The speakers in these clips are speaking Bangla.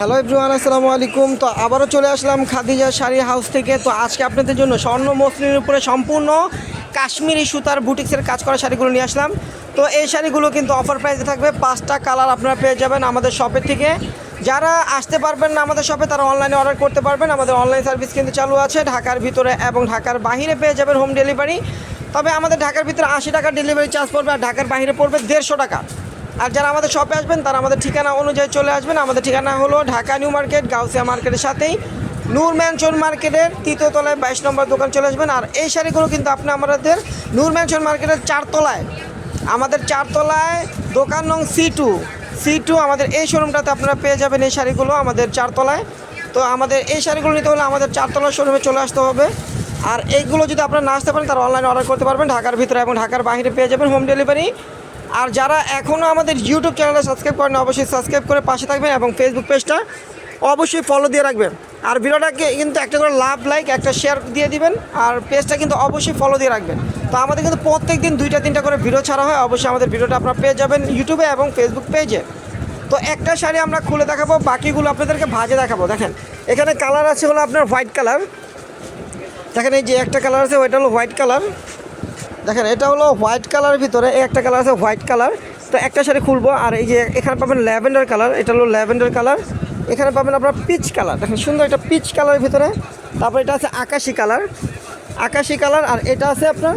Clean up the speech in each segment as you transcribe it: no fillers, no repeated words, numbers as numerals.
হ্যালো এভরিওয়ান, আসসালামু আলাইকুম। তো আবারও চলে আসলাম খাদিজা শাড়ি হাউস থেকে। তো আজকে আপনাদের জন্য স্বর্ণ মসলিনের উপরে সম্পূর্ণ কাশ্মীরি সুতার বুটিক্সের কাজ করা শাড়িগুলো নিয়ে আসলাম। তো এই শাড়িগুলো কিন্তু অফার প্রাইসে থাকবে, 5টা কালার আপনারা পেয়ে যাবেন আমাদের শপের থেকে। যারা আসতে পারবেন না আমাদের শপে, তারা অনলাইনে অর্ডার করতে পারবেন। আমাদের অনলাইন সার্ভিস কিন্তু চালু আছে, ঢাকার ভিতরে এবং ঢাকার বাইরে পেয়ে যাবেন হোম ডেলিভারি। তবে আমাদের ঢাকার ভিতরে 80 টাকা ডেলিভারি চার্জ পড়বে, আর ঢাকার বাইরে পড়বে 150 টাকা। আর যারা আমাদের শপে আসবেন তারা আমাদের ঠিকানা অনুযায়ী চলে আসবেন। আমাদের ঠিকানা হলো ঢাকা নিউ মার্কেট, গাউসিয়া মার্কেটের সাথেই নূর ম্যানশন মার্কেটের 3য় তলায় 22 নম্বর দোকান চলে আসবেন। আর এই শাড়িগুলো কিন্তু আপনি আমাদের নূর ম্যানশন মার্কেটের 4 তলায়, আমাদের 4 তলায় দোকান নং C2 আমাদের এই শোরুমটাতে আপনারা পেয়ে যাবেন এই শাড়িগুলো আমাদের 4 তলায়। তো আমাদের এই শাড়িগুলো নিতে হলে আমাদের 4 তলার শোরুমে চলে আসতে হবে। আর এইগুলো যদি আপনারা না আসতে পারেন তারা অনলাইনে অর্ডার করতে পারবেন, ঢাকার ভিতরে এবং ঢাকার বাইরে পেয়ে যাবেন হোম ডেলিভারি। আর যারা এখনও আমাদের ইউটিউব চ্যানেলটা সাবস্ক্রাইব করেন, অবশ্যই সাবস্ক্রাইব করে পাশে থাকবেন এবং ফেসবুক পেজটা অবশ্যই ফলো দিয়ে রাখবেন। আর ভিডিওটাকে কিন্তু একটা করে লাইক একটা শেয়ার দিয়ে দিবেন, আর পেজটা কিন্তু অবশ্যই ফলো দিয়ে রাখবেন। তো আমাদের কিন্তু প্রত্যেক দিন 2-3টা করে ভিডিও ছাড়া হয়, অবশ্যই আমাদের ভিডিওটা আপনারা পেয়ে যাবেন ইউটিউবে এবং ফেসবুক পেজে। তো একটা শাড়ি আমরা খুলে দেখাবো, বাকিগুলো আপনাদেরকে ভাজে দেখাবো। দেখেন এখানে কালার আছে হলো আপনার হোয়াইট কালার। দেখেন এই যে একটা কালার আছে, ওইটা হলো হোয়াইট কালার। দেখেন এটা হলো হোয়াইট কালারের ভিতরে একটা কালার আছে হোয়াইট কালার। তো একটা শাড়ি খুলবো, আর এই যে এখানে পাবেন ল্যাভেন্ডার কালার, এটা হলো ল্যাভেন্ডার কালার। এখানে পাবেন আপনার পিচ কালার, দেখেন সুন্দর একটা পিচ কালারের ভিতরে। তারপর এটা আছে আকাশি কালার, আর এটা আছে আপনার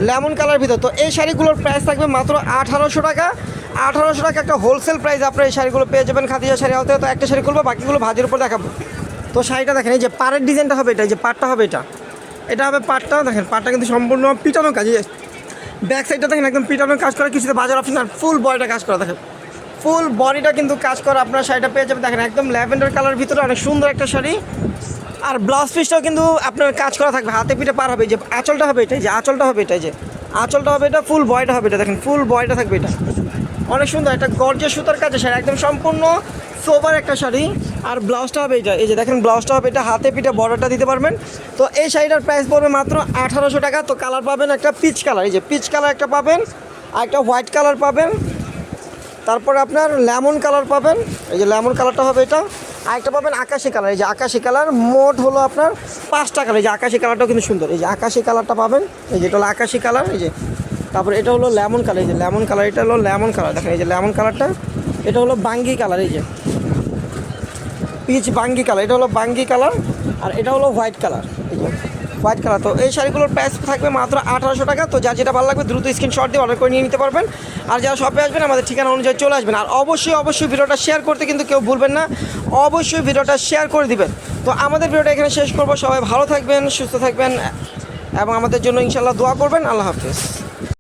লেমন কালার ভিতরে। তো এই শাড়িগুলোর প্রাইস থাকবে মাত্র 1800 টাকা। 1800 টাকা একটা হোলসেল প্রাইস আপনার এই শাড়িগুলো পেয়ে যাবেন খাদিজা শাড়ি হাউসে। তো একটা শাড়ি খুলবো, বাকিগুলো ভাজির উপর দেখাবো। তো শাড়িটা দেখেন এই যে পাড়ের ডিজাইনটা হবে, এটা এই যে পাড়টা হবে, এটা হবে পাটটা। দেখেন পাটটা কিন্তু সম্পূর্ণ পিটানো কাজ, ব্যাক সাইডটা দেখেন একদম পিটানো কাজ করা, কিছুতে বাজার অপশন। আর ফুল বডিটা কাজ করা, দেখেন ফুল বডিটা কিন্তু কাজ করা আপনার শাড়িটা পেয়ে যাবেন। দেখেন একদম ল্যাভেন্ডার কালারের ভিতরে অনেক সুন্দর একটা শাড়ি। আর ব্লাউজ পিসটাও কিন্তু আপনার কাজ করা থাকবে, হাতে পিঠে পার হবে। যে আঁচলটা হবে এটা, যে আঁচলটা হবে এটা, ফুল বডিটা হবে এটা। দেখেন ফুল বডিটা থাকবে, এটা অনেক সুন্দর একটা গর্জিয়াস সুতার কাজের শাড়ি, একদম সম্পূর্ণ সোবার একটা শাড়ি। আর ব্লাউজটা হবে এটা, এই যে দেখেন ব্লাউজটা হবে এটা, হাতে পিঠে বর্ডারটা দিতে পারবেন। তো এই শাড়িটার প্রাইস পড়বে মাত্র 1800 টাকা। তো কালার পাবেন একটা পিচ কালার, এই যে পিচ কালার একটা পাবেন, আর একটা হোয়াইট কালার পাবেন, তারপরে আপনার লেমন কালার পাবেন, এই যে লেমন কালারটা হবে এটা। আরেকটা পাবেন আকাশি কালার, এই যে আকাশি কালার। মোট হলো আপনার 5টা কালার। এই যে আকাশি কালারটাও কিন্তু সুন্দর, এই যে আকাশি কালারটা পাবেন, এই যে এটা হলো আকাশি কালার। এই যে তারপরে এটা হলো লেমন কালার, এই যে লেমন কালার, এটা হলো লেমন কালার। দেখেন এই যে লেমন কালারটা, এটা হলো বাঙ্গি কালার, এই যে পিচ বাঙ্গি কালার, এটা হলো বাঙ্গি কালার। আর এটা হলো হোয়াইট কালার, এই যে হোয়াইট কালার। তো এই শাড়িগুলোর প্রাইস থাকবে মাত্র 1800 টাকা। তো যার যেটা ভালো লাগবে দ্রুত স্ক্রিনশট দিয়ে অর্ডার করে নিয়ে নিতে পারবেন। আর যারা শপে আসবেন আমাদের ঠিকানা অনুযায়ী চলে আসবেন। আর অবশ্যই ভিডিওটা শেয়ার করতে কিন্তু কেউ ভুলবেন না, অবশ্যই ভিডিওটা শেয়ার করে দিবেন। তো আমাদের ভিডিওটা এখানে শেষ করবো। সবাই ভালো থাকবেন, সুস্থ থাকবেন এবং আমাদের জন্য ইনশাল্লাহ দোয়া করবেন। আল্লাহ হাফেজ।